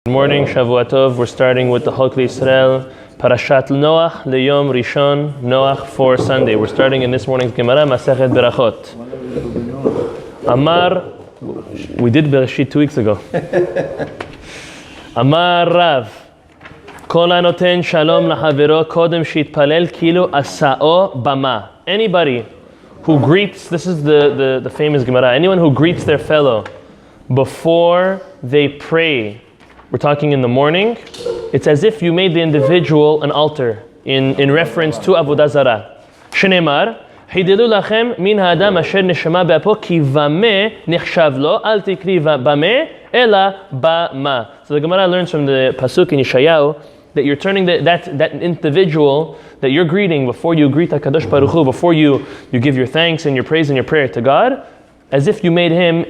Good morning, Shavua Tov. We're starting with the Chok Yisrael, Parashat Noach, Leyom Rishon, Noach for Sunday. We're starting in this morning's Gemara, Masechet Berachot. Amar, we did Bereshit 2 weeks ago. Amar Rav, Kol hanoten shalom lahavero kodem shitpalel kilu asao bama. Anybody who greets, this is the famous Gemara, anyone who greets their fellow before they pray, we're talking in the morning, it's as if you made the individual an altar in reference to Avodah Zarah. Shenemar, Hidilu lachem min ha'adam asher neshama be'apo ki vame nechshav lo, al tikri vame ela bama. So the Gemara learns from the Pasuk in Yeshayahu that you're turning that individual that you're greeting before you greet HaKadosh Baruch Hu, before you give your thanks and your praise and your prayer to God, as if you made him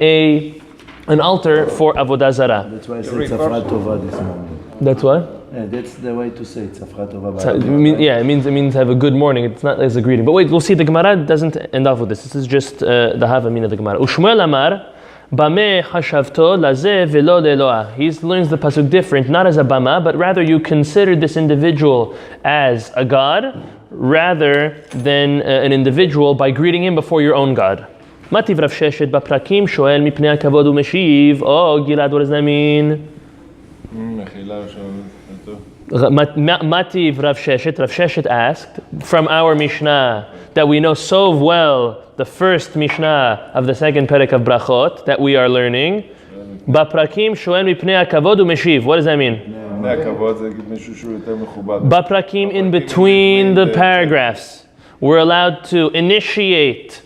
an altar for Avodah Zarah. That's why I say Tzafra Tova this morning. That's what? Yeah, that's the way to say Tzafra Tova. It means have a good morning. It's not as a greeting. But wait, we'll see. The Gemara doesn't end off with this. This is just the Havamina of the Gemara. Ushmuel Amar, Bame Hashavto Lazeh Velo Leloah. He learns the pasuk different, not as a Bama, but rather you consider this individual as a God, rather than an individual by greeting him before your own God. Mativ Rav Sheshet Baprakim Shoel Mipnei HaKavod Umeshiv. Oh, Gilad, what does that mean? Mativ Rav Sheshet asked from our Mishnah that we know so well, the first Mishnah of the second Perek of Brachot that we are learning. Baprakim Shoel Mipnei HaKavod Umeshiv. What does that mean? Baprakim, in between the paragraphs, we're allowed to initiate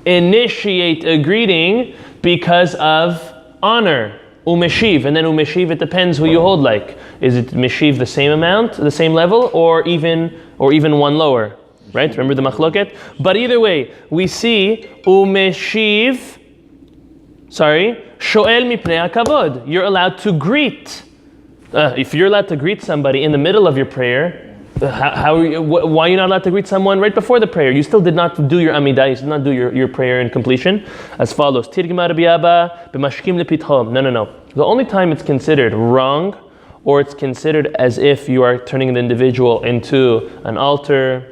a greeting because of honor. Umeshiv, and then umeshiv, it depends who you hold like. Is it meshiv the same amount, the same level, or even one lower? Right? Remember the machloket? But either way, we see umeshiv, shoel mipnei hakavod. You're allowed to greet. If you're allowed to greet somebody in the middle of your prayer, why are you not allowed to greet someone right before the prayer? You still did not do your amidah, you did not do your prayer in completion. As follows. No. The only time it's considered wrong, or it's considered as if you are turning the individual into an altar,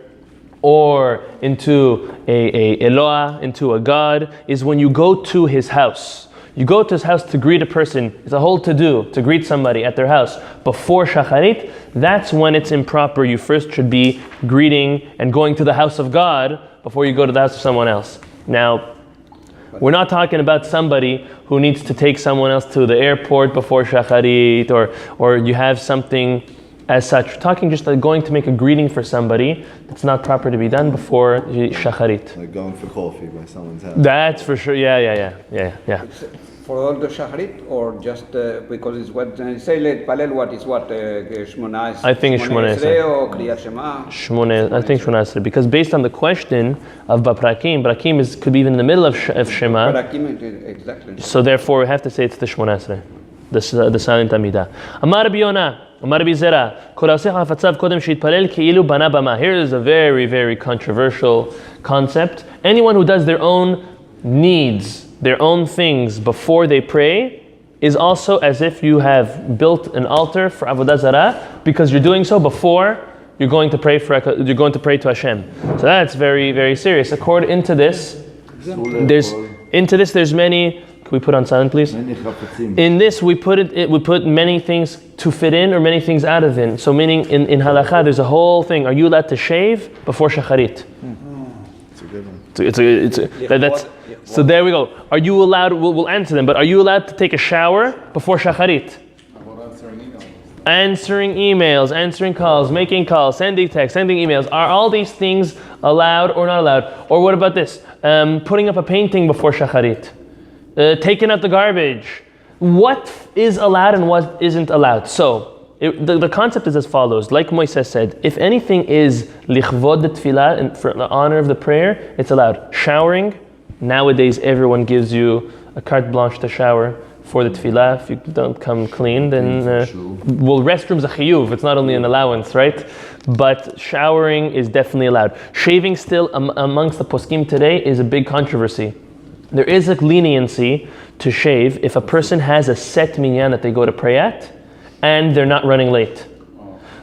or into a Eloah, into a God, is when you go to his house. You go to his house to greet a person. It's a whole to-do to greet somebody at their house before Shacharit. That's when it's improper. You first should be greeting and going to the house of God before you go to the house of someone else. Now, we're not talking about somebody who needs to take someone else to the airport before Shacharit, or you have something as such. We're talking just like going to make a greeting for somebody. It's not proper to be done before Shacharit. Like going for coffee by someone's house. That's for sure. Yeah. For all the Shacharit, or just because it's what they say, Palel, what is what? Shmoneh. I think it's Shmoneh. Or Kriyat Shema. Shmoneh. I think Shmoneh. Because based on the question of Baprakim, Brakim could be even in the middle of Shema. Brakim, exactly. So therefore, we have to say it's the Shmoneh, the silent Amidah. Amar Rabbi Yonah, Amar Rabbi Zera, Kol ha'osech hafatzav kodem sheitpalel ki'ilu bana bama. Here is a very, very controversial concept. Anyone who does their own needs, their own things before they pray, is also as if you have built an altar for Avodah Zarah, because you're doing so before you're going to pray to Hashem. So that's very, very serious. According to this, there's many. Can we put on silent, please? In this, we put many things to fit in or many things out of in. So meaning in Halacha, there's a whole thing. Are you allowed to shave before Shacharit? It's a good one. So there we go. Are you allowed, we'll answer them, but are you allowed to take a shower before Shacharit? Answering emails, answering calls, making calls, sending texts, sending emails. Are all these things allowed or not allowed? Or what about this? Putting up a painting before Shacharit. Taking out the garbage. What is allowed and what isn't allowed? So, the concept is as follows. Like Moises said, if anything is lichvod the tefillah, and for the honor of the prayer, it's allowed. Showering, nowadays everyone gives you a carte blanche to shower for the tefillah. If you don't come clean, then restrooms a chiyuv. It's not only an allowance, right? But showering is definitely allowed. Shaving still amongst the poskim today is a big controversy. There is a leniency to shave if a person has a set minyan that they go to pray at, and they're not running late.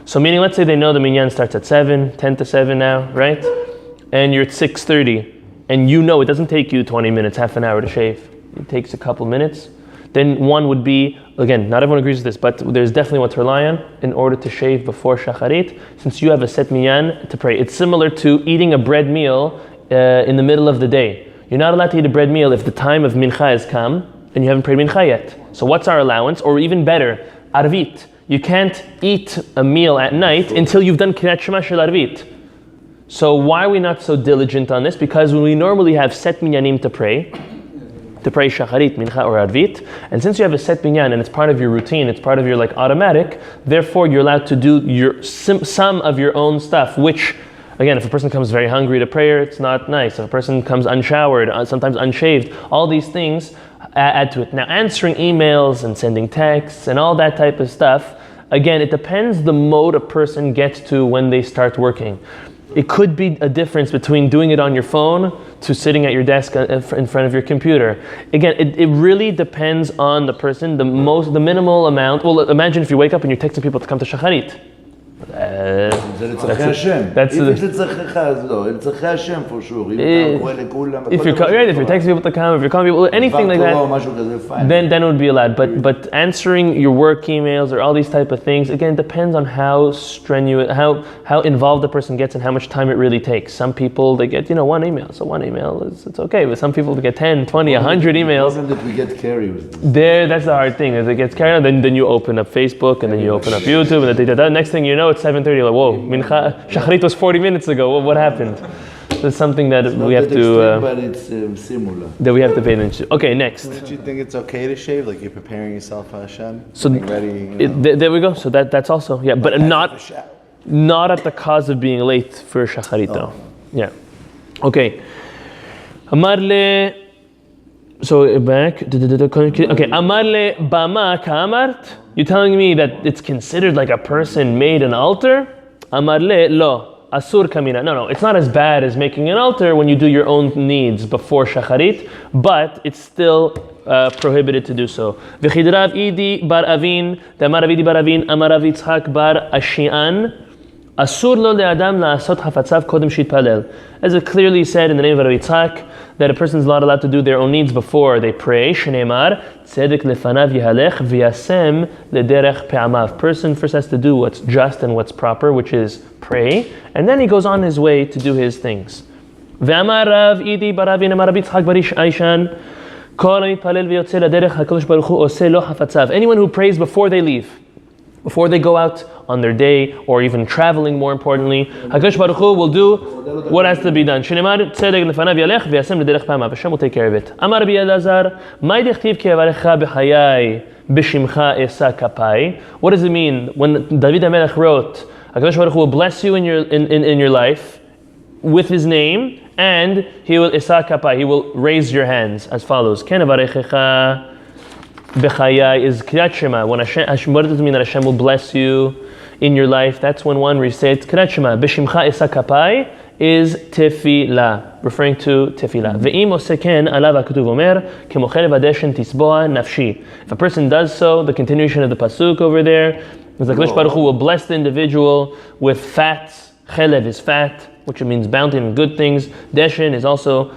So meaning, let's say they know the minyan starts at 10 to 7 now, right? And you're at 6:30, and you know it doesn't take you 20 minutes, half an hour to shave. It takes a couple minutes. Then one would be, again, not everyone agrees with this, but there's definitely what to rely on in order to shave before shacharit, since you have a set minyan to pray. It's similar to eating a bread meal in the middle of the day. You're not allowed to eat a bread meal if the time of mincha has come and you haven't prayed mincha yet. So what's our allowance? Or even better, arvit. You can't eat a meal at night until you've done Kriyat Shema Shel Arvit. So why are we not so diligent on this? Because we normally have set minyanim to pray shacharit, mincha, or arvit. And since you have a set minyan and it's part of your routine, it's part of your automatic, therefore you're allowed to do some of your own stuff, which, again, if a person comes very hungry to prayer, it's not nice. If a person comes unshowered, sometimes unshaved, all these things add to it. Now, answering emails and sending texts and all that type of stuff, again, it depends the mode a person gets to when they start working. It could be a difference between doing it on your phone to sitting at your desk in front of your computer. Again, it really depends on the person. The minimal amount. Well, imagine if you wake up and you're texting people to come to shacharit. If it's Hashem for sure. If you're texting people to come, if you're calling people, anything like that, then it would be allowed. But answering your work emails or all these type of things, again, depends on how strenuous, how involved the person gets and how much time it really takes. Some people, they get one email, so one email it's okay. But some people, they get 10, 20, 100 emails. That we get carried with this. That's the hard thing. As it gets carried on, then you open up Facebook and then you open up YouTube and the next thing you know, it's 7:30. Like, whoa, mincha shacharit was 40 minutes ago. What happened? There's something that we have to. But it's similar. That we have to pay attention to. Okay, next. Do you think it's okay to shave? Like you're preparing yourself for Hashem? So ready. There we go. So that's also but not at the cause of being late for shacharit though. Yeah. Okay. Amarle. So back. Okay. Amarle bama ka'amart. You're telling me that it's considered like a person made an altar? Amarle lo asur kamina. No, it's not as bad as making an altar when you do your own needs before shacharit, but it's still prohibited to do so. V'chidrav idi bar avin, damar avidi bar avin, amar Rav Yitzchak bar ashian. Asur lo le'adam la'asot hafatzav kodem shitpalel. As it clearly said in the name of Rav Yitzchak, that a person is not allowed to do their own needs before they pray. Shneimar, tzedek lefanav yihalech v'yasem lederech pe'amav. Person first has to do what's just and what's proper, which is pray, and then he goes on his way to do his things. Ve'amar Rav Idi bar Avin amar Rav Yitzchak bar Aishan, kol mitpalel v'yotze lederech HaKadosh Baruch Hu oseh lo hafatzav. Anyone who prays before they leave, before they go out on their day, or even traveling, more importantly, HaKadosh Baruch Hu will do what has to be done. Shneimar tzedek lefanav yalech v'yasem lederech pe'amav. Hashem will take care of it. Amar Rabbi Elazar, mai dechtiv ki avarecha b'chayai b'shimcha esa kapai. What does it mean when David HaMelech wrote, HaKadosh Baruch Hu will bless you in your life with His name, and He will esa kapai, He will raise your hands as follows. Ken avarechecha b'chayai is Kriyat Shema. When Hashem, what does it mean that Hashem will bless you in your life? That's when one recites Kriyat Shema. B'shimcha esa kapai is tefillah, referring to tefillah. Ve'im oseken alav ha'ketuv omer kemochel v'adeshen tisboa nafshi. If a person does so, the continuation of the pasuk over there is like HaKadosh Baruch Hu will bless the individual with fats. Chelev is fat, which means bounty and good things. Deshen is also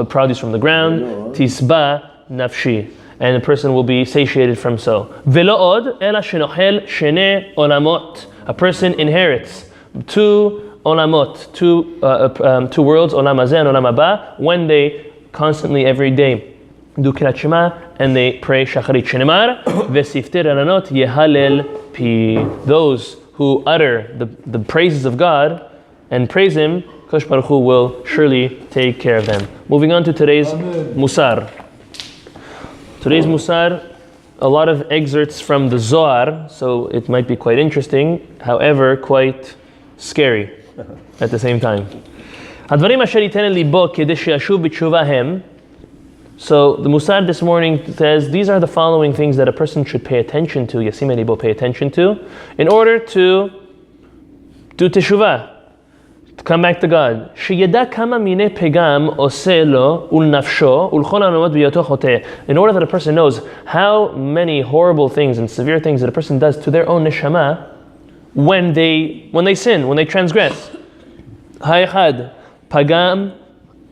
produce from the ground. Tisba nafshi. And the person will be satiated from so. Velo od ela shenochel shene olamot. A person inherits two olamot, two worlds, olam hazeh and olam haba, when they constantly every day do Kriyat Shema and they pray shacharit. Shneimar v'sifter alanot yehalel pi. Those who utter the praises of God and praise Him, Kadosh Baruch Hu will surely take care of them. Moving on to today's Mussar. Today's Mussar, a lot of excerpts from the Zohar, so it might be quite interesting, however, quite scary at the same time. הדברים אשר ייתן ליבו כדי שישוב בתשובה הם. So the Mussar this morning says these are the following things that a person should pay attention to, Yasim libo, pay attention to, in order to do Teshuva. To come back to God. שידע כמה מיני פגם עושה לו ולנפשו ולכל העולמות בהיותו חוטא. In order that a person knows how many horrible things and severe things that a person does to their own neshama when they sin, when they transgress. האחד, פגם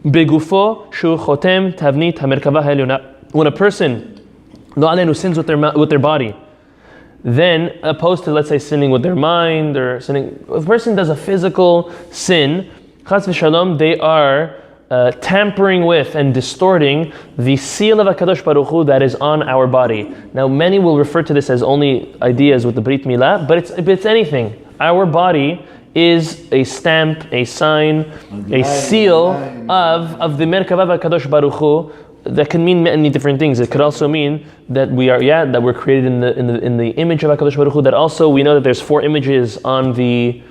בגופו שהוא חותם תבנית המרכבה העליונה. When a person, לא עלינו, sins with their body, then opposed to, let's say, sinning with their mind or sinning, if a person does a physical sin, chas v'shalom, they are tampering with and distorting the seal of HaKadosh Baruch Hu that is on our body. Now, many will refer to this as only ideas with the Brit Milah, but it's anything. Our body is a stamp, a sign, a seal of the Merkava of HaKadosh Baruch Hu. That can mean many different things. It could also mean that we're created in the image of HaKadosh Baruch Hu. That also we know that there's 4 images on the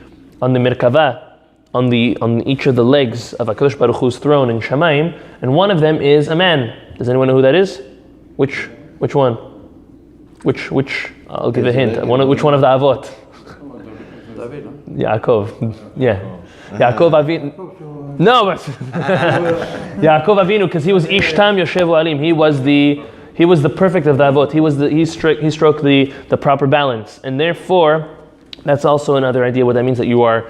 Merkava, on each of the legs of HaKadosh Baruch Hu's throne in Shamayim, and one of them is a man. Does anyone know who that is? Which one? Which? I'll give a hint. Which one of the Avot? Yaakov. Yeah. Yaakov Avinu. No, but Yaakov Avinu, because he was Ishtam Yoshevu Alim. He was the perfect of the Avot. He stroked the proper balance, and therefore, that's also another idea. What that means, that you are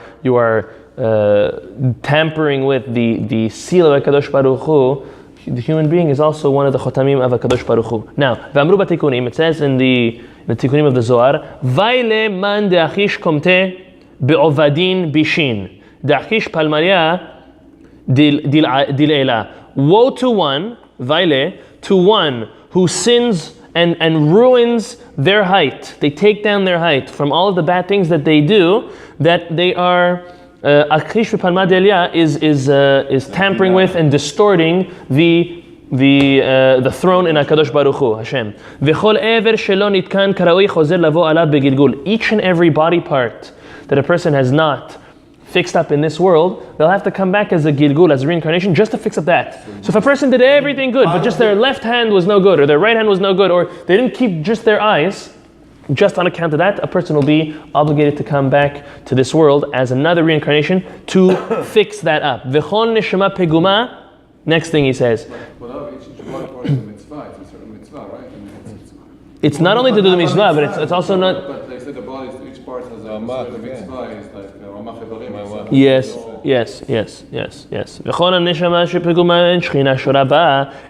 tampering with the seal of HaKadosh Baruch Hu. The human being is also one of the chotamim of HaKadosh Baruch Hu. Now, v'amru b'tikunim, it says in the tikunim of the Zohar, Vayle man de'achish komte be'ovadin bishin de'achish palmaria Dil'ela. Woe to one, Vaile, to one who sins and ruins their height. They take down their height from all of the bad things that they do, that they are Akish v'Palma Delia is tampering with and distorting the throne in HaKadosh Baruch Hu, Hashem. V'chol ever shelo nitkan karaui chozer lavo alav begilgul. Each and every body part that a person has not fixed up in this world, they'll have to come back as a gilgul, as a reincarnation, just to fix up that. So if a person did everything good, but just their left hand was no good, or their right hand was no good, or they didn't keep just their eyes, just on account of that, a person will be obligated to come back to this world as another reincarnation to fix that up. V'chol neshama peguma. Next thing he says. It's not only to do the mitzvah, but it's also not. But they said the body, each part has a mitzvah. It's like Yes.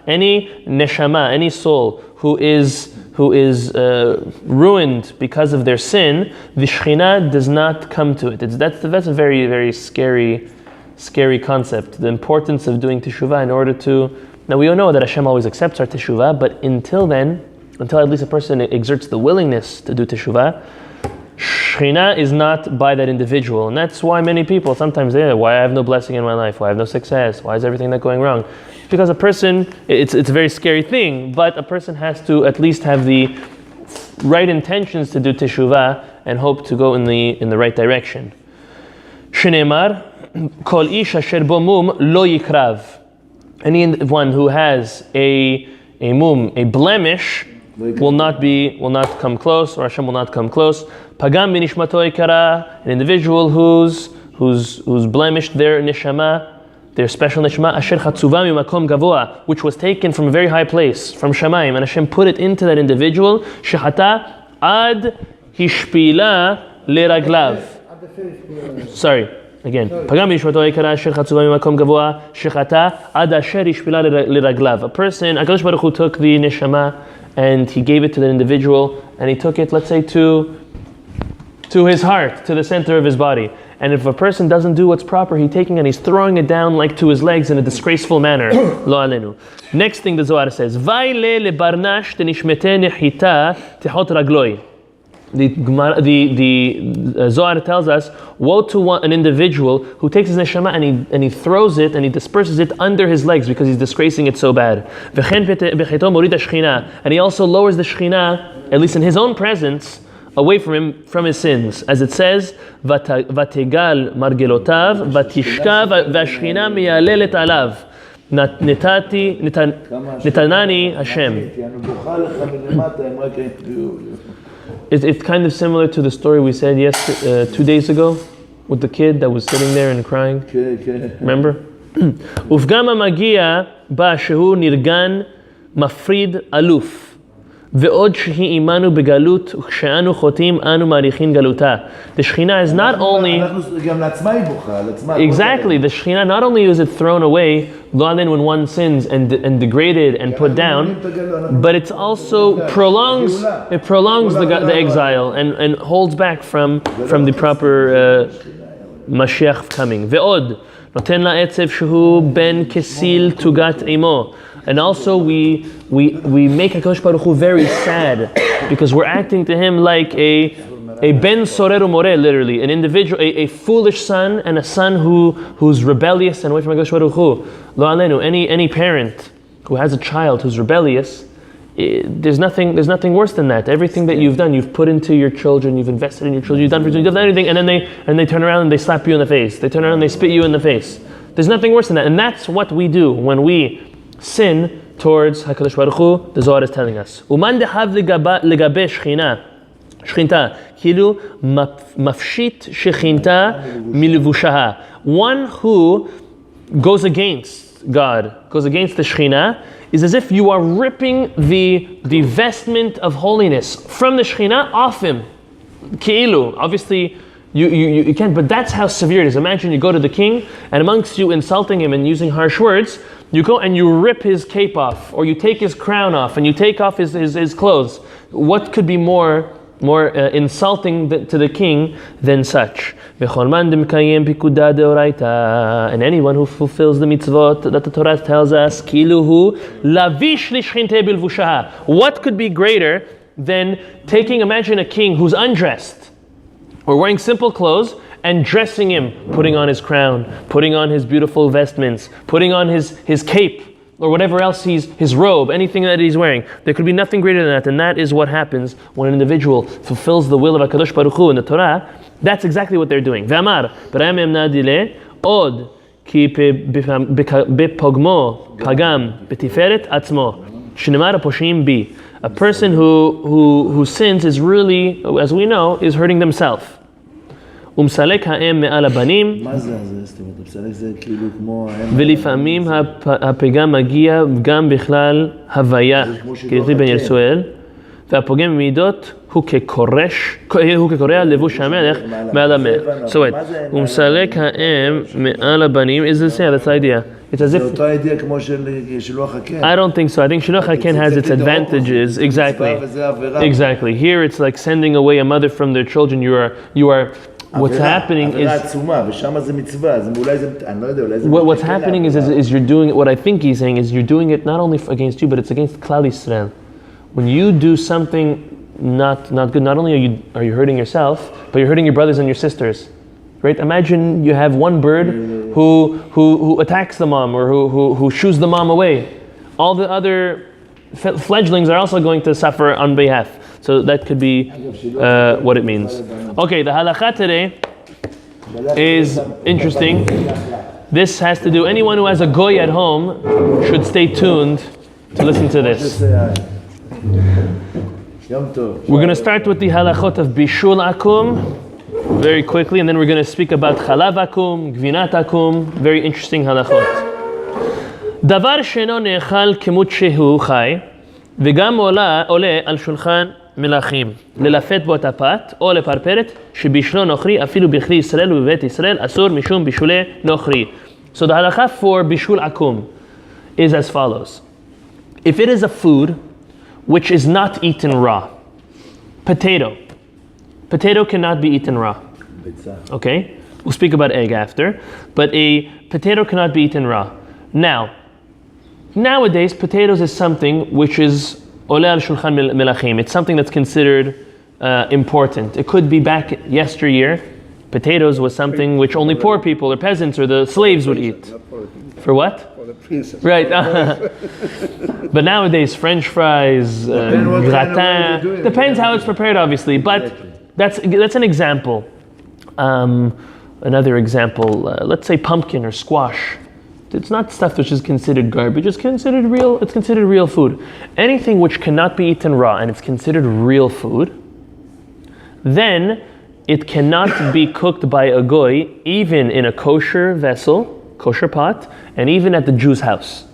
Any neshama, any soul who is ruined because of their sin, the Shekhinah does not come to it. That's a very, very scary concept. The importance of doing Teshuva in order to. Now we all know that Hashem always accepts our Teshuva, but until at least a person exerts the willingness to do Teshuva, Shekhinah is not by that individual, and that's why many people sometimes say, why I have no blessing in my life, why I have no success, why is everything not going wrong? Because a person, it's a very scary thing, but a person has to at least have the right intentions to do Teshuvah and hope to go in the right direction. Shneimar, kol ish asher bo mum lo yikrav. Anyone who has a blemish will not come close, or Hashem will not come close. Pagam binishmato ikara, an individual who's blemished their neshama, their special neshama, asher chatzuva mimakom gavoa, which was taken from a very high place, from Shamayim, and Hashem put it into that individual. Shehata ad hishpila leraglav. Sorry. Again, Pagam binishmato ikara, asher chatzuva mimakom gavoa, shehata ad asher hishpila leraglav. A person, HaKadosh Baruch Hu took the neshama and he gave it to the individual, and he took it, let's say, to his heart, to the center of his body. And if a person doesn't do what's proper, he's taking and he's throwing it down like to his legs in a disgraceful manner. Lo alenu. Next thing the Zohar says, Vayle lebarnash tenishmete nechita tehot ragloi. The Zohar tells us, woe to an individual who takes his neshama and he throws it and he disperses it under his legs because he's disgracing it so bad. And he also lowers the Shekhinah, at least in his own presence, away from him, from his sins. As it says, Vategal margelotav, Vatishka v'ashchina miyalelet alav. Netanani Hashem. It's kind of similar to the story we said 2 days ago with the kid that was sitting there and crying? Remember? ופגם המגיע בה שהוא נרגן, מפריד, אלוף. ועוד שהיא עמנו בגלות, וכשאנו חוטאים, אנו מעריכים גלותה. The Shekhinah is not only... Exactly, the Shekhinah, not only is it thrown away, when one sins and degraded and put down, but it's also prolongs the exile and holds back from the proper Mashiach coming. ועוד, נותן לה עצב שהוא בן כסיל תוגת עמו. And also we make HaKadosh Baruch Hu very sad because we're acting to him like a ben soreru more, literally, an individual, a foolish son and a son who's rebellious and away from HaKadosh Baruch Hu. Lo alenu, any parent who has a child who's rebellious, there's nothing worse than that. Everything that you've done, you've put into your children, you've invested in your children, you've done everything, and then they turn around and they slap you in the face. They turn around and they spit you in the face. There's nothing worse than that, and that's what we do when we sin towards HaKadosh Baruch Hu. The Zohar is telling us. Uman dehav legabe shechinta, kilu mafshit shechinta milvushaha. One who goes against God, goes against the Shekhinah, is as if you are ripping the vestment of holiness from the Shekhinah off him. Ki'ilu, obviously you can't, but that's how severe it is. Imagine you go to the king, and amongst you insulting him and using harsh words, you go and you rip his cape off, or you take his crown off, and you take off his clothes. What could be more insulting to the king than such? And anyone who fulfills the mitzvot that the Torah tells us, what could be greater than imagine a king who's undressed, or wearing simple clothes, and dressing him, putting on his crown, putting on his beautiful vestments, putting on his cape, or whatever else his robe, anything that he's wearing. There could be nothing greater than that, and that is what happens when an individual fulfills the will of HaKadosh Baruch Hu in the Torah. That's exactly what they're doing. V'amar, b'rayam emnadile, od, ki bepogmo, pagam, betiferet atzmo, shnemar poshim bi. A person who sins is really, as we know, is hurting themselves. ומסלק האם מעל הבנים, ולפעמים הפגם מגיע גם בכלל הוויה, כדכתיב בן ישואל, והפוגם במידות הוא כקורע לבוש המלך מעל המלך. So wait, ומסלק האם מעל הבנים, is this, yeah, that's the idea. It's as if, I don't think so. I think Shiluach HaKen has its advantages. Exactly. Here it's like sending away a mother from their children. You are what's happening is you're doing it. What I think he's saying is you're doing it not only against you, but it's against Klal Yisrael. When you do something not good, not only are you hurting yourself, but you're hurting your brothers and your sisters. Right? Imagine you have one bird who attacks the mom, or who shoos the mom away. All the other fledglings are also going to suffer on behalf. So that could be what it means. Okay, the halacha today is interesting. This has to do, anyone who has a goy at home should stay tuned to listen to this. We're going to start with the halachot of bishul akum very quickly, and then we're going to speak about chalav akum, gvinat akum, very interesting halachot. Davar she'eno ne'echal kemut shehu chai, וגם עולה על שולחן מלכים, ללפת בו את הפת, או לפרפרת, שבישלו נוכרי, אפילו בכלי ישראל ובבית ישראל, אסור משום בישולי נוכרי. So the halacha for bishul akum is as follows. If it is a food which is not eaten raw, potato cannot be eaten raw. Okay? We'll speak about egg after, but a potato cannot be eaten raw. Now, nowadays, potatoes is something which is ole al shulchan melachim. It's something that's considered important. It could be back yesteryear, potatoes was something which only poor people or peasants or the slaves would eat. For what? For the princess. Right. But nowadays, French fries, gratin, depends how it's prepared, obviously. But that's an example. Another example, let's say pumpkin or squash. It's not stuff which is considered garbage. It's considered real food. Anything which cannot be eaten raw and it's considered real food, then it cannot be cooked by a goy, even in a kosher vessel, kosher pot, and even at the Jew's house.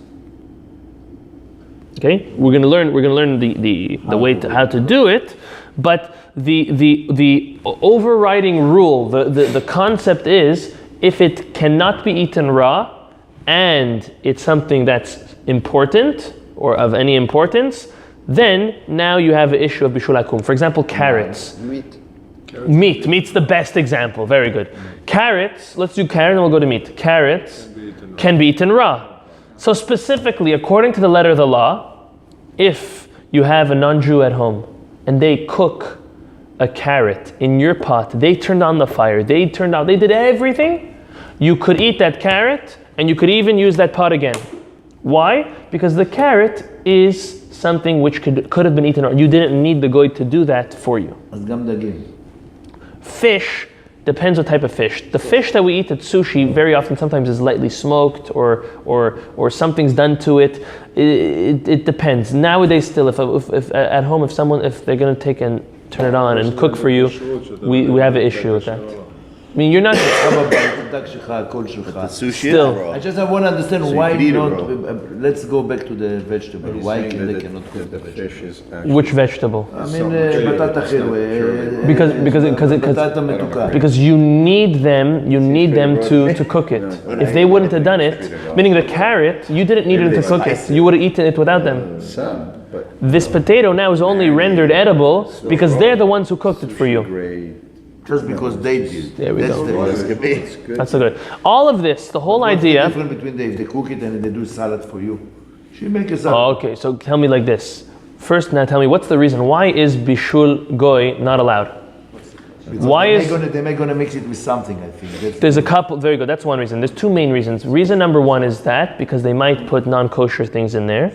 Okay, we're gonna learn the way to how to do it, but the overriding rule, the concept is, if it cannot be eaten raw and it's something that's important or of any importance, then now you have an issue of bishul hakum. For example, carrots. Meat's the best example. Very good. Carrots, let's do carrot and we'll go to meat. Carrots can be eaten raw. So specifically, according to the letter of the law, if you have a non-Jew at home and they cook a carrot in your pot, they turned on the fire, they did everything, you could eat that carrot and you could even use that pot again. Why? Because the carrot is something which could have been eaten, or you didn't need the goy to do that for you. Fish, depends what type of fish. The fish that we eat at sushi very often sometimes is lightly smoked or something's done to it. It depends. Nowadays still, if at home, if they're going to take and turn it on and cook for you, we have an issue with that. I mean, you're not... Still. I just want to understand why not... let's go back to the vegetable. Why they cannot cook the vegetable? Which vegetable? I mean, batata chilwe. Because you need them to cook it. If they wouldn't have done it, meaning the carrot, you didn't need it to cook it. You would have eaten it without them. This potato now is only rendered edible because they're the ones who cooked it for you. Just because they did. There we go. That's so good. All of this, the whole idea... What's the difference between if they cook it and they do salad for you? She make a salad. Oh, okay, so tell me like this. First, now tell me, what's the reason? Why is bishul goy not allowed? They're gonna mix it with something, I think. There's a couple, very good, that's one reason. There's two main reasons. Reason number one is that, because they might put non-kosher things in there.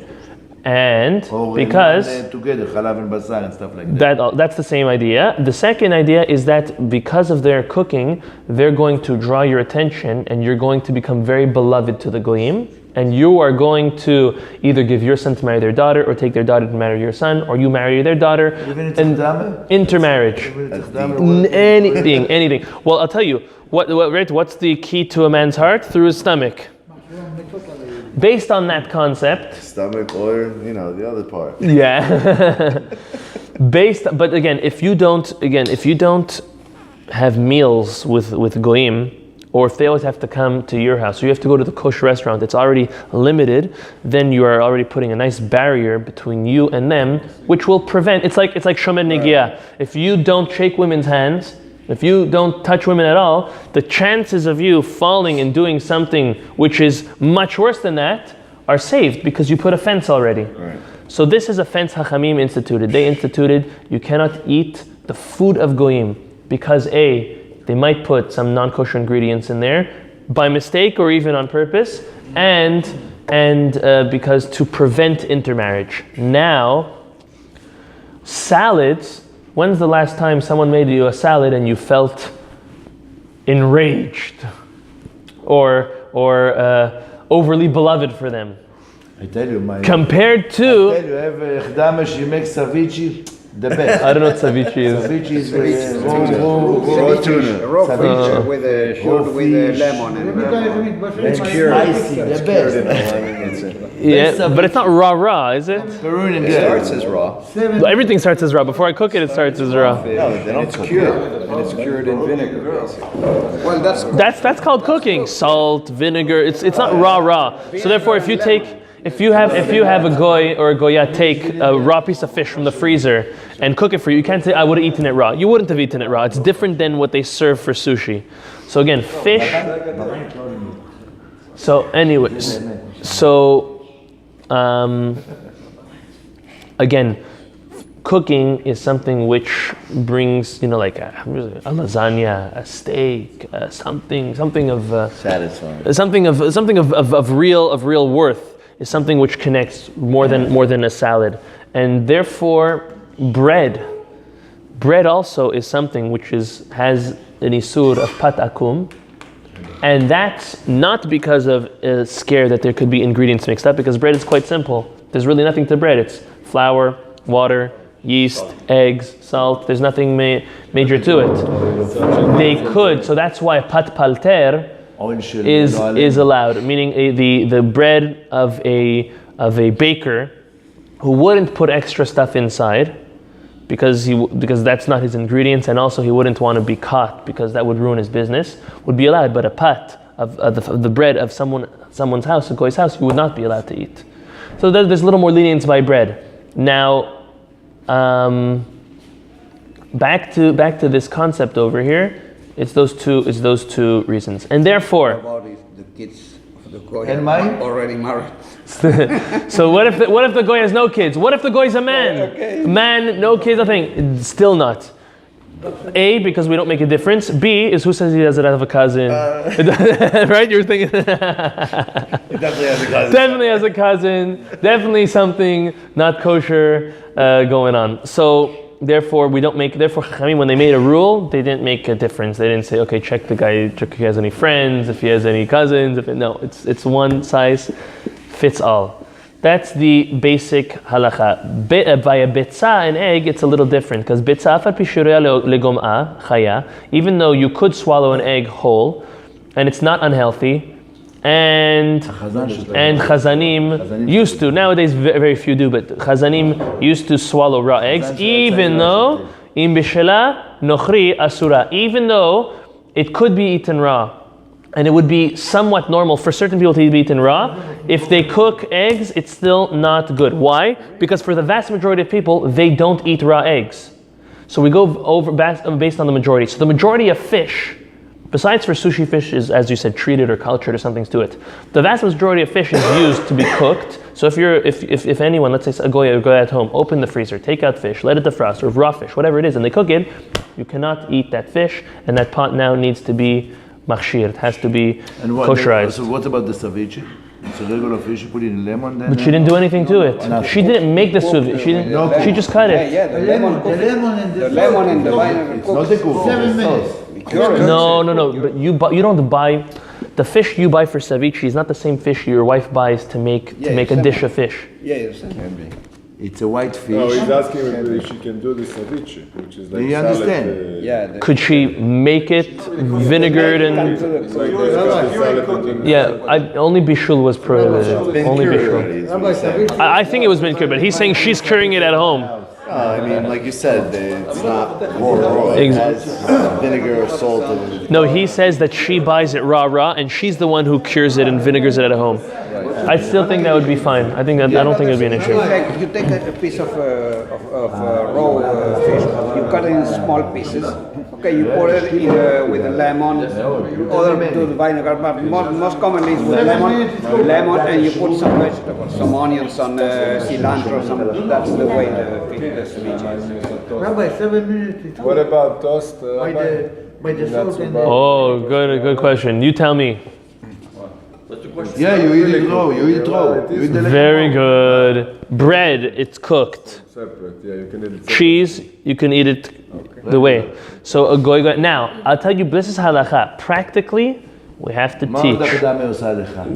And because together, halal and basar and stuff like that. That's the same idea. The second idea is that because of their cooking, they're going to draw your attention and you're going to become very beloved to the goyim, and you are going to either give your son to marry their daughter or take their daughter to marry your son, or you marry their daughter. And intermarriage. Anything. Well, I'll tell you, what's the key to a man's heart? Through his stomach. Based on that concept, stomach or the other part. Yeah. But again, if you don't have meals with goyim, or if they always have to come to your house, or you have to go to the kosher restaurant, it's already limited, then you are already putting a nice barrier between you and them, which will prevent. It's like shomer negiah. If you don't shake women's hands, if you don't touch women at all, the chances of you falling and doing something which is much worse than that are saved because you put a fence already. Right. So this is a fence Hachamim instituted. They instituted you cannot eat the food of goyim because they might put some non-kosher ingredients in there by mistake or even on purpose, and because to prevent intermarriage. Now, salads. When's the last time someone made you a salad and you felt enraged or overly beloved for them? I tell you, compared to... I tell you, I have a chdama, she makes ceviche, the best. I don't know what ceviche is. Ceviche is raw tuna. Raw fish with lemon and it's spicy, the best. Yeah, but it's not raw, is it? It starts as raw. Everything starts as raw. Before I cook it, it starts as raw. No, they don't cook it. And it's cured in vinegar, basically. Well, that's called cooking. Salt, vinegar. It's not raw. So therefore, if you have a goy or a goya take a raw piece of fish from the freezer and cook it for you, you can't say I would have eaten it raw. You wouldn't have eaten it raw. It's different than what they serve for sushi. So again, fish. So anyways, again, cooking is something which brings, like a lasagna, a steak, something of satisfying, something of real worth is something which connects more than a salad, and therefore bread also is something which has an isur of pat akum. And that's not because of a scare that there could be ingredients mixed up, because bread is quite simple. There's really nothing to bread. It's flour, water, yeast, eggs, salt. There's nothing major to it. They could, so that's why pat palter is allowed, meaning the bread of a baker who wouldn't put extra stuff inside because that's not his ingredients, and also he wouldn't want to be caught because that would ruin his business, would be allowed. But a pat of the bread of someone's house, a goy's house, you would not be allowed to eat. So there's a little more lenience by bread. Now, back to this concept over here. It's those two reasons, and therefore. About the kids of the goy And mine? already married. So what if the goy has no kids? What if the goy's a man? Okay. Man, no kids, nothing. Still not. A, because we don't make a difference. B is who says he doesn't have a cousin? Right? You were thinking. Definitely has a cousin. Definitely something not kosher going on. So therefore, we don't make. Therefore, I mean, when they made a rule, they didn't make a difference. They didn't say, okay, check the guy, check if he has any friends, if he has any cousins. It's one size fits all. That's the basic halacha. By a bitza, an egg, it's a little different because bitza afar pishuria legom'a chaya. Even though you could swallow an egg whole, and it's not unhealthy, and chazanim used to. Nowadays, very few do, but chazanim used to swallow raw eggs, even though im bishela nochri asura. Even though it could be eaten raw. And it would be somewhat normal for certain people to be eaten raw. If they cook eggs, it's still not good. Why? Because for the vast majority of people, they don't eat raw eggs. So we go over based on the majority. So the majority of fish, besides for sushi fish, is, as you said, treated or cultured or something to it. The vast majority of fish is used to be cooked. So if anyone, let's say a goy at home, open the freezer, take out fish, let it defrost, or raw fish, whatever it is, and they cook it, you cannot eat that fish, and that pot now needs to be machshir. It has to be kosherized. So what about the ceviche? It's a regular fish, you put it in lemon then? But she didn't do anything to it. She didn't make the ceviche. She just cut it. Yeah, the lemon and the vinegar. It's not the cook. 7 minutes. No. But you don't buy the fish you buy for ceviche is not the same fish your wife buys to make a dish of fish. Yeah, yes. It's a white fish. No, he's asking if she can do the ceviche, which is like Do you salad, understand? Yeah. Could she make it vinegared and? It's like the salad. Yeah, only bishul was prohibited. Only bishul. I think it was been cured, but he's saying she's curing it at home. I mean, like you said, it's not raw. It has vinegar, salt, and... No, he says that she buys it raw, and she's the one who cures it and vinegars it at home. I still think that would be fine. I don't think it would be an issue. You take a piece of raw fish, you cut it in small pieces. Okay, you pour it either with a lemon, or to the vinegar, but most commonly it's with lemon, and you put some vegetables, some onions, some cilantro, that's the way the ceviche is. Rabbi, 7 minutes. What about toast? By the salt and the... Oh, good question. You tell me. Yeah, you eat it raw. You eat raw. You eat the Very good. Bread, it's cooked. Separate, yeah, you can eat it. Cheese, you can eat it the way. So a goy. Now, I'll tell you, this is halacha. Practically, we have to teach.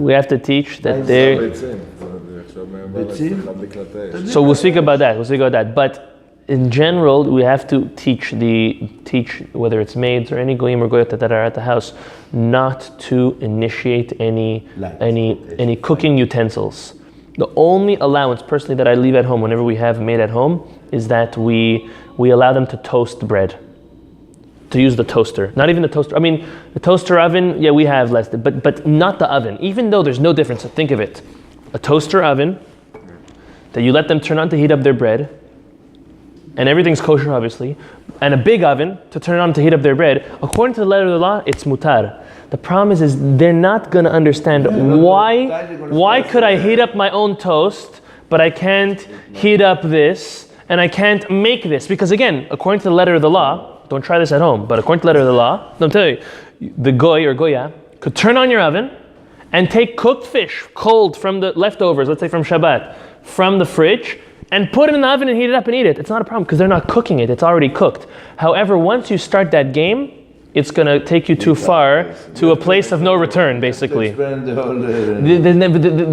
We have to teach that there. So we'll speak about that. But in general, we have to teach whether it's maids or any goyim or goyot that are at the house, not to initiate any cooking utensils. The only allowance, personally, that I leave at home whenever we have maid at home is that we allow them to toast bread. To use the toaster, not even the toaster. I mean, the toaster oven, yeah, we have less, but not the oven. Even though there's no difference, so think of it: a toaster oven that you let them turn on to heat up their bread. And everything's kosher, obviously, and a big oven to turn on to heat up their bread. According to the letter of the law, it's mutar. The problem is they're not going to understand why could I heat up my own toast, but I can't heat up this, and I can't make this. Because again, according to the letter of the law, don't try this at home, but according to the letter of the law, I'm telling you, the goy or goya could turn on your oven and take cooked fish, cold from the leftovers, let's say from Shabbat, from the fridge, and put it in the oven and heat it up and eat it. It's not a problem because they're not cooking it. It's already cooked. However, once you start that game, it's going to take you too far to a place of no return, basically. They're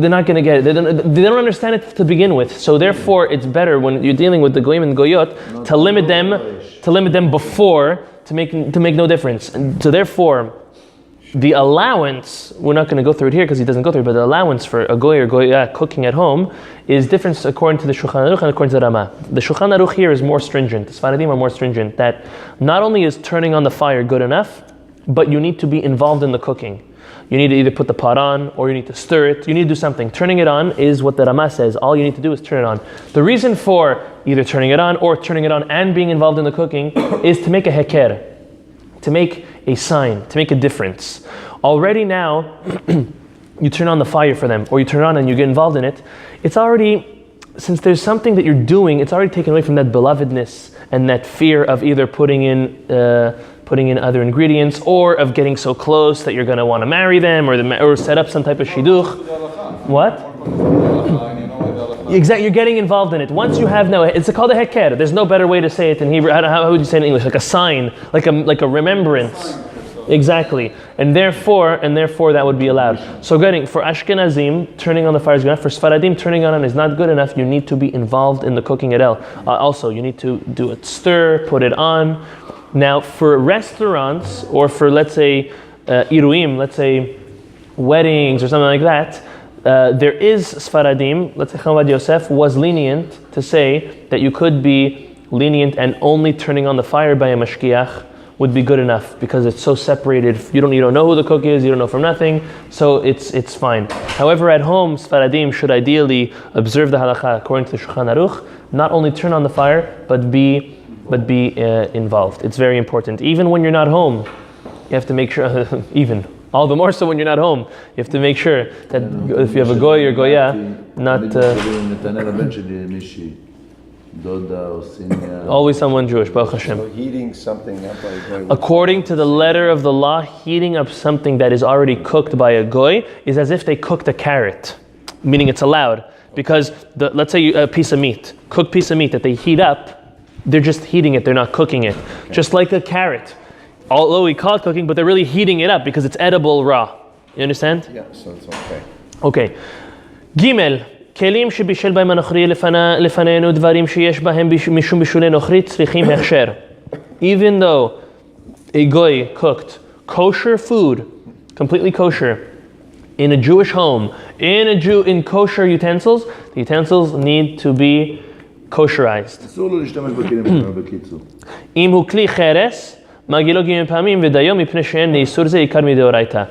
not going to get it. They don't understand it to begin with. So therefore, it's better when you're dealing with the goyim and goyot to limit them before to make no difference. And so therefore, the allowance, we're not going to go through it here because he doesn't go through it, but the allowance for a goy or goya cooking at home is different according to the Shulchan Aruch and according to the Ramah. The Shulchan Aruch here is more stringent. The Sfaradim are more stringent, that not only is turning on the fire good enough, but you need to be involved in the cooking. You need to either put the pot on or you need to stir it. You need to do something. Turning it on is what the Ramah says. All you need to do is turn it on. The reason for either turning it on or turning it on and being involved in the cooking is to make a heker, to make a sign, to make a difference. Already now, you turn on the fire for them, or you turn it on and you get involved in it, it's already, since there's something that you're doing, it's already taken away from that belovedness and that fear of either putting in other ingredients or of getting so close that you're going to want to marry them or set up some type of shidduch. What? Exactly, you're getting involved in it. Once you have it's called a heker. There's no better way to say it in Hebrew. How would you say it in English? Like a sign, like a remembrance. Exactly, and therefore that would be allowed. So for Ashkenazim, turning on the fire is good enough. For Sfaradim, turning on is not good enough. You need to be involved in the cooking at El. Also, you need to do a stir, put it on. Now, for restaurants or for let's say iruim, let's say weddings or something like that. There is Sfaradim, let's say Chavad Yosef was lenient to say that you could be lenient and only turning on the fire by a mashkiach would be good enough because it's so separated. You don't know who the cook is, you don't know from nothing, so it's fine. However, at home, Sfaradim should ideally observe the halacha according to the Shulchan Aruch, not only turn on the fire, but be involved. It's very important. Even when you're not home, you have to make sure, even all the more so when you're not home, you have to make sure that if you have a goy or goya, not always someone Jewish, Baruch Hashem. So heating something up by a goy. According to the letter of the law, heating up something that is already cooked by a goy is as if they cooked a carrot, meaning it's allowed. Because let's say a piece of meat, cooked piece of meat that they heat up, they're just heating it, they're not cooking it. Okay. Just like a carrot. Although we call it cooking, but they're really heating it up because it's edible raw. You understand? Yeah, so it's okay. Okay. Gimel. כלים שבישל בהם הנוכרי לפנינו דברים שיש בהם משום בישולי נוכרי צריכים הכשר. Even though a goy cooked kosher food, completely kosher, in a Jewish home, in kosher utensils, the utensils need to be kosherized. אם הוא כלי חרס, מגילו גימי פעמים ודיו מפני שאין לאיסור זה עיקר מדאורייתא.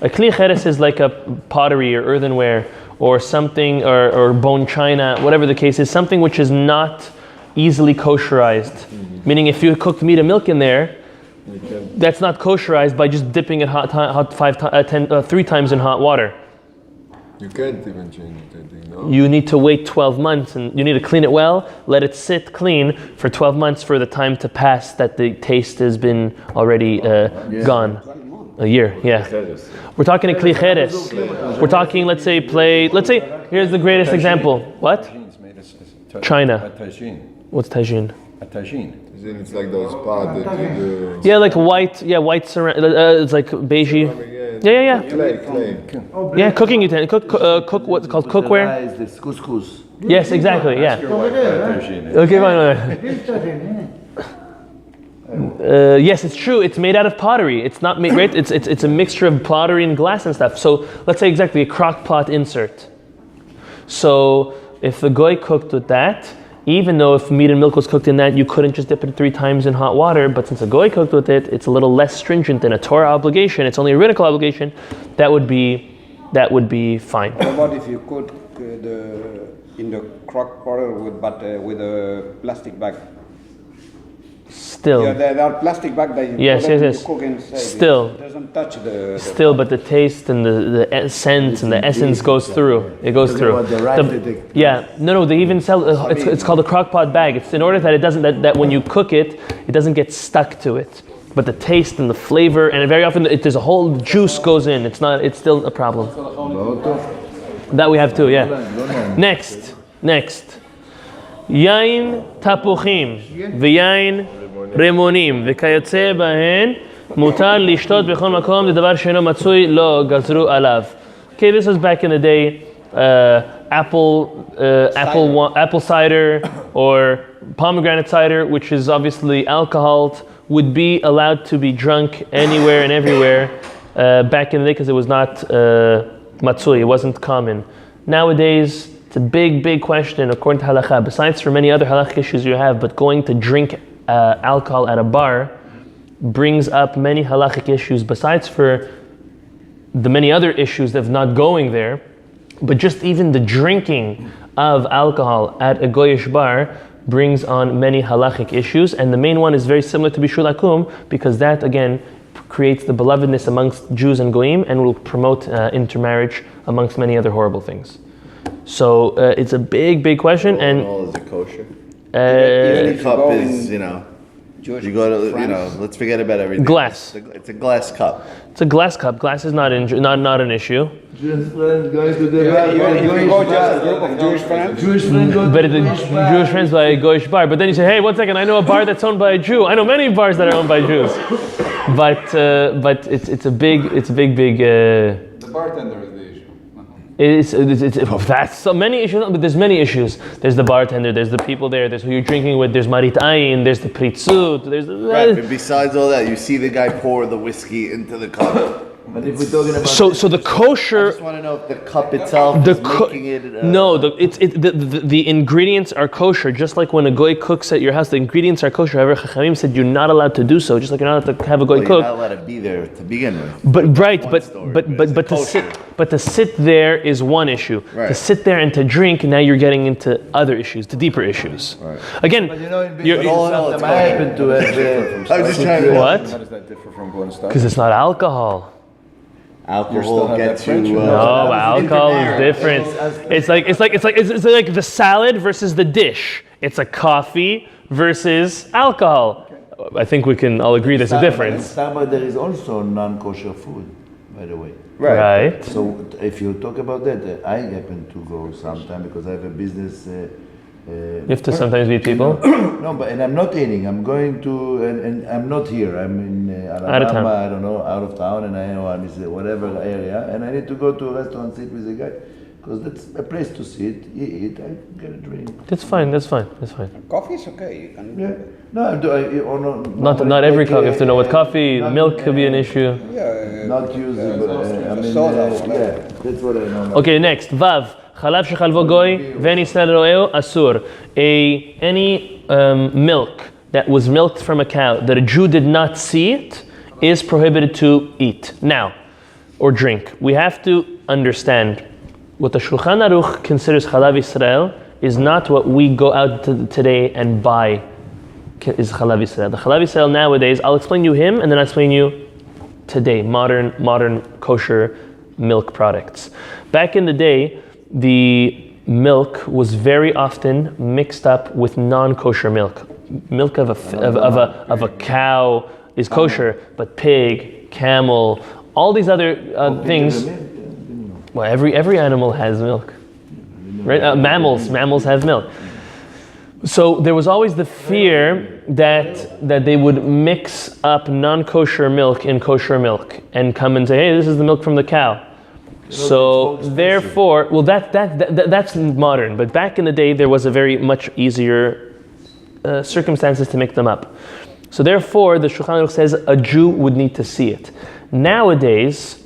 A kli cheres is like a pottery or earthenware or something, or bone china, whatever the case is, something which is not easily kosherized. Mm-hmm. Meaning if you cooked meat and milk in there, that's not kosherized by just dipping it 3 times in hot water. You can't even change it, no? You need to wait 12 months and you need to clean it well, let it sit clean for 12 months for the time to pass that the taste has been already gone. A year, yeah. We're talking a kli cheres. We're talking, let's say, here's the greatest example. What? China. What's tagine? A tagine. It's like those pots that you do. Yeah, like white ceramic. It's like beigey. Yeah. Clay. Yeah, cooking utensil. Cook what's called cookware. It's couscous. Yes, exactly. Yeah. Okay, fine. Yes, it's true. It's made out of pottery. It's not made, right? It's a mixture of pottery and glass and stuff. So let's say exactly a crock pot insert. So if the goy cooked with that, even though if meat and milk was cooked in that, you couldn't just dip it 3 times in hot water. But since a goy cooked with it, it's a little less stringent than a Torah obligation. It's only a rabbinical obligation. That would be fine. What about if you cook in the crock pot with a plastic bag? Still. Yeah, there are plastic bags that you cook inside. Still. It doesn't touch the Still, but the taste and the scent and the essence goes through. It goes through. They even sell. It's called a crock pot bag. It's in order that it doesn't that when you cook it, it doesn't get stuck to it. But the taste and the flavor, and very often there's a whole juice goes in. It's still a problem. That we have too. Yeah. Next. Yain tapuchim v'yain remonim v'kayotze bahen מותר לשתות בכל מקום לדבר שאינו מצוי לא גזרו עליו. Okay, this was back in the day. Apple cider or pomegranate cider, which is obviously alcohol, would be allowed to be drunk anywhere and everywhere back in the day because it was not matsui, it wasn't common. Nowadays, it's a big question according to halacha. Besides for many other halachic issues you have, but going to drink alcohol at a bar brings up many halachic issues besides for the many other issues of not going there. But just even the drinking of alcohol at a goyish bar brings on many halachic issues, and the main one is very similar to Bishul Akum because that again creates the belovedness amongst Jews and goyim and will promote intermarriage amongst many other horrible things. So it's a big question. And is it kosher? Even The cup is, you go to, let's forget about everything. Glass. It's a glass cup. It's a glass cup. Glass is not an issue. Jewish friends going to the if you go just a group of Jewish friends, Jewish friends go But to the Jewish friends by a goyish bar. But then you say, hey, 1 second, I know a bar that's owned by a Jew. I know many bars that are owned by Jews. But it's a big. The bartender is the issue. That's so many issues, but there's many issues. There's the bartender, there's the people there, there's who you're drinking with, the's marit ayin, there's the pritzut, there's the... Right, but besides all that, you see the guy pour the whiskey into the cup. But if we're talking about So the kosher... I just want to know if the cup itself is making it... the ingredients are kosher, just like when a goy cooks at your house, the ingredients are kosher. However, Chachamim said you're not allowed to do so, just like you're not allowed to have a goy You're cook. not allowed to be there to begin with. But to sit there is one issue. Right. To sit there and to drink, now you're getting into other issues, to deeper issues. Right. Again, in you're- sometimes I happen to have I was just trying to... what? How does that differ from going to Because it's not alcohol. Alcohol have gets that you... friendship. No, alcohol is different. It's like the salad versus the dish. It's a coffee versus alcohol. I think we can all agree there's a In difference. Starbucks there is also non-kosher food, by the way. Right. So if you talk about that, I happen to go sometime because I have a business. You have to sometimes meet people. No, and I'm not eating. I'm going to, and I'm not here. I'm in Alabama. Out of town. I don't know, out of town, and I know I'm in whatever area, and I need to go to a restaurant, sit with a guy, because that's a place to sit. You eat, I get a drink. That's fine. coffee is okay. You can. Yeah. No, or Not every coffee. You have to know what coffee. Milk could be an issue. Not using, but soda, yeah, that's what I know. Okay, next. Vav. Chalav shechalvo goy ve'en Yisrael ro'eo asur. Any milk that was milked from a cow that a Jew did not see it is prohibited to eat now or drink. We have to understand what the Shulchan Aruch considers Chalav Yisrael is not what we go out today and buy is Chalav Yisrael. The Chalav Yisrael nowadays, I'll explain you him and then I'll explain you today, modern kosher milk products. Back in the day, the milk was very often mixed up with non-kosher milk. Milk of a cow is kosher, but pig, camel, all these other things. Well, every animal has milk, right? Mammals have milk. So there was always the fear that they would mix up non-kosher milk in kosher milk and come and say, hey, this is the milk from the cow. So therefore, well, that's modern. But back in the day, there was a very much easier circumstances to mix them up. So therefore, the Shulchan Aruch says a Jew would need to see it. Nowadays,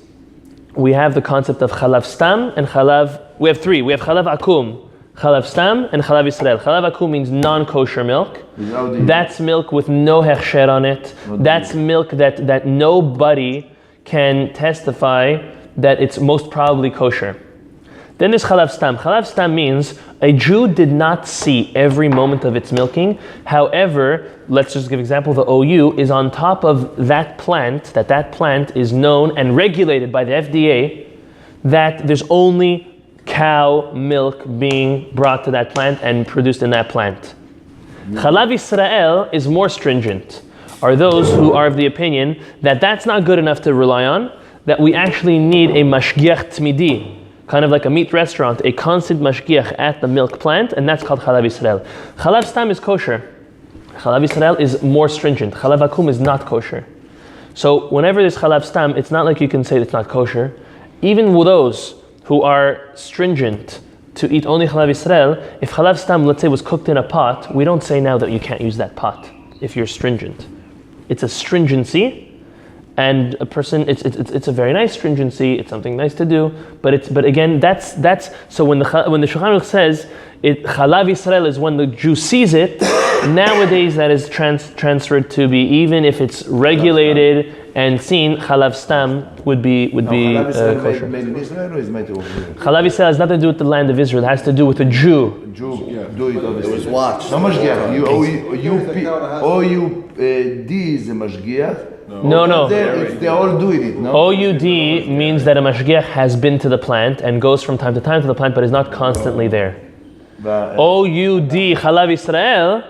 we have the concept of chalav stam and chalav. We have three. We have chalav akum, chalav stam, and chalav Yisrael. Chalav akum means non-kosher milk. That's milk with no hechsher on it. That's milk that nobody can testify that it's most probably kosher. Then there's chalav stam. Chalav stam means a Jew did not see every moment of its milking. However, let's just give an example. The OU is on top of that plant, that plant is known and regulated by the FDA, that there's only cow milk being brought to that plant and produced in that plant. Chalav Yisrael is more stringent. Are those who are of the opinion that that's not good enough to rely on, that we actually need a mashgiach tmidi, kind of like a meat restaurant, a constant mashgiach at the milk plant, and that's called chalav Yisrael. Chalav stam is kosher. Chalav Yisrael is more stringent. Chalav akum is not kosher. So whenever there's chalav stam, it's not like you can say it's not kosher. Even with those who are stringent to eat only chalav Yisrael, if chalav stam, let's say, was cooked in a pot, we don't say now that you can't use that pot if you're stringent. It's a stringency, and a person, it's a very nice stringency. It's something nice to do, but again, that's so when the Shulchan Aruch says it chalav Yisrael is when the Jew sees it. Nowadays, that is transferred to be, even if it's regulated and seen, chalav stam would be kosher. Made in Israel or is made over here? Chalav Yisrael has nothing to do with the land of Israel. It has to do with a Jew. Do it obviously. It was watched. No mashgiach. OUD is a mashgiach. No. They're all doing it, no? OUD means that a mashgiach has been to the plant and goes from time to time to the plant, but is not constantly there. OUD, Chalav Yisrael,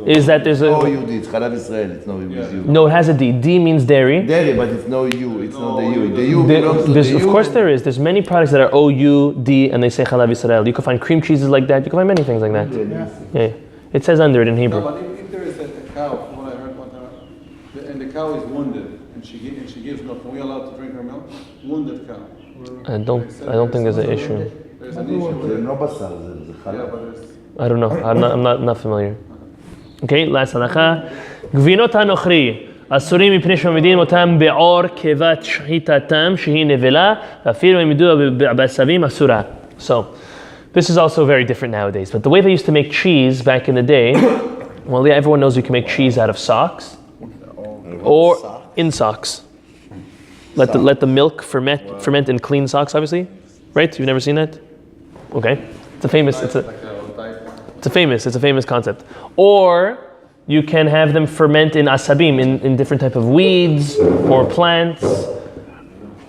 is that there's a... OUD, it's Chalav Israel, it's not with you. No, it has a D. D means dairy. Dairy, but it's no U, it's not the U. The U belongs to the U. Of course there is. There's many products that are OUD and they say Chalav Yisrael. You can find cream cheeses like that. You can find many things like that. Yeah. It says under it in Hebrew. No, but if there is a cow, from what I heard one time, and the cow is wounded, and she gives milk, are we allowed to drink her milk? Wounded cow. I don't think there's an issue. There's an issue. There's no basar, there's a Yeah, challah. but there's... I don't know. I'm not familiar. Okay, last halacha. גבינות הנוכרי אסורים מפני שמעמידים אותם בעור כבת שחיטתם שהיא נבלה ואפילו אם ידוע בעשבים אסורה. So, this is also very different nowadays. But the way they used to make cheese back in the day, well, yeah, everyone knows you can make cheese out of socks or in socks. Let the milk ferment in clean socks, obviously, right? You've never seen that? Okay, it's a famous concept. Or you can have them ferment in asabim, in different type of weeds or plants.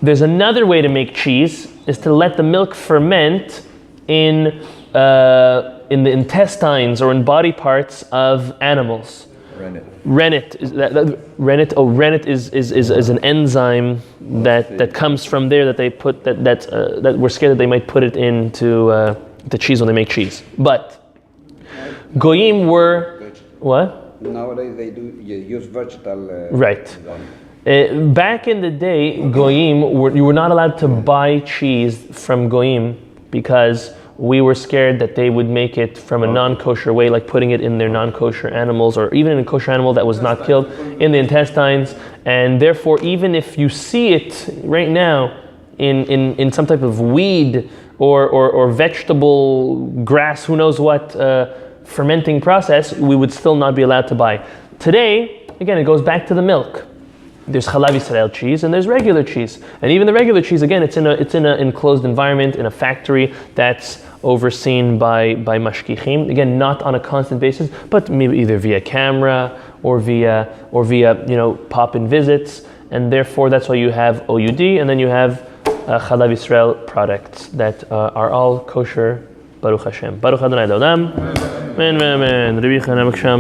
There's another way to make cheese, is to let the milk ferment in the intestines or in body parts of animals. Rennet is an enzyme that comes from there that they put that we're scared that they might put it into the cheese when they make cheese. But goyim were what? Nowadays they use vegetal. Right. Back in the day, goyim you were not allowed to buy cheese from goyim because we were scared that they would make it from a non-kosher way, like putting it in their non-kosher animals, or even in a kosher animal that was not killed, in the intestines. And therefore, even if you see it right now in some type of weed or vegetable, grass, who knows what, fermenting process, we would still not be allowed to buy. Today, again, it goes back to the milk. There's Chalav Yisrael cheese and there's regular cheese. And even the regular cheese, again, it's in an enclosed environment, in a factory that's overseen by mashgichim. Again, not on a constant basis, but maybe either via camera or via pop-in visits. And therefore, that's why you have OUD, and then you have Chalav Yisrael products that are all kosher. Baruch Hashem. Baruch Adonai Le'olam. Amen. Rabbi Chanam Ksham,